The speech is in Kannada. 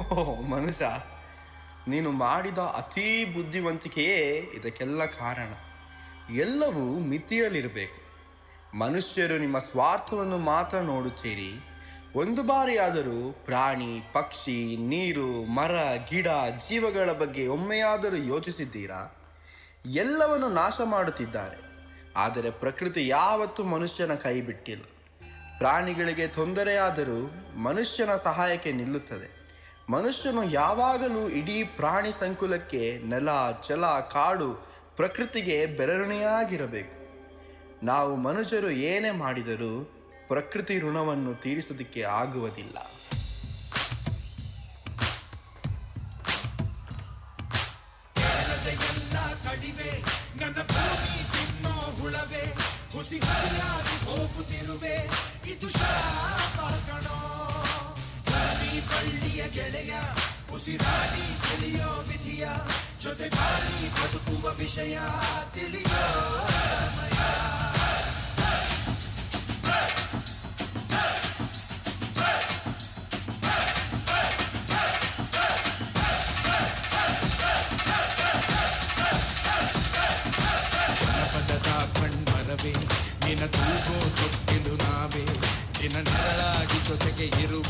ಓಹ್ ಮನುಷ್ಯ, ನೀನು ಮಾಡಿದ ಅತೀ ಬುದ್ಧಿವಂತಿಕೆಯೇ ಇದಕ್ಕೆಲ್ಲ ಕಾರಣ. ಎಲ್ಲವೂ ಮಿತಿಯಲ್ಲಿರಬೇಕು. ಮನುಷ್ಯರು ನಿಮ್ಮ ಸ್ವಾರ್ಥವನ್ನು ಮಾತ್ರ ನೋಡುತ್ತೀರಿ. ಒಂದು ಬಾರಿಯಾದರೂ ಪ್ರಾಣಿ, ಪಕ್ಷಿ, ನೀರು, ಮರ, ಗಿಡ, ಜೀವಗಳ ಬಗ್ಗೆ ಒಮ್ಮೆಯಾದರೂ ಯೋಚಿಸಿದ್ದೀರಾ? ಎಲ್ಲವನ್ನು ನಾಶ ಮಾಡುತ್ತಿದ್ದಾರೆ, ಆದರೆ ಪ್ರಕೃತಿ ಯಾವತ್ತೂ ಮನುಷ್ಯನ ಕೈ ಬಿಟ್ಟಿಲ್ಲ. ಪ್ರಾಣಿಗಳಿಗೆ ತೊಂದರೆಯಾದರೂ ಮನುಷ್ಯನ ಸಹಾಯಕ್ಕೆ ನಿಲ್ಲುತ್ತದೆ. ಮನುಷ್ಯನು ಯಾವಾಗಲೂ ಇಡೀ ಪ್ರಾಣಿ ಸಂಕುಲಕ್ಕೆ, ನೆಲ, ಜಲ, ಕಾಡು, ಪ್ರಕೃತಿಗೆ ಬೆರಣಿಯಾಗಿರಬೇಕು. ನಾವು ಮನುಷ್ಯರು ಏನೇ ಮಾಡಿದರೂ ಪ್ರಕೃತಿ ಋಣವನ್ನು ತೀರಿಸುವುದಕ್ಕೆ ಆಗುವುದಿಲ್ಲ. ಎಲ್ಲ ಕಡಿವೆ ನನ್ನ ಭೂಮಿ ತಿನ್ನೋ ಹುಳವೆ, ಹುಸಿ ಹುಸಿಯಾಗಿ ಹೋಗುತ್ತಿರುವೆ, ಇದು ಶಾಪ ಕಣೋ. ಭೂಮಿ ಬಳ್ಳಿಯ ಗೆಳೆಯ, ಉಸಿರಾಡಿ ತಿಳಿಯೋ ವಿಧಿಯ, ಜೊತೆ ಬಾಳಿ ಬದುಕುವ ವಿಷಯ ತಿಳಿಯೋ ಸಮಯ. ಜನಪದದ ಕಣ್ಮರವೇ, ನಿನ್ನ ತೂಗೋ ತೊಟ್ಟಿಲು ನಾವೇ, ನಿನ್ನ ನೆರಳಾಗಿ ಜೊತೆಗೆ ಇರುವ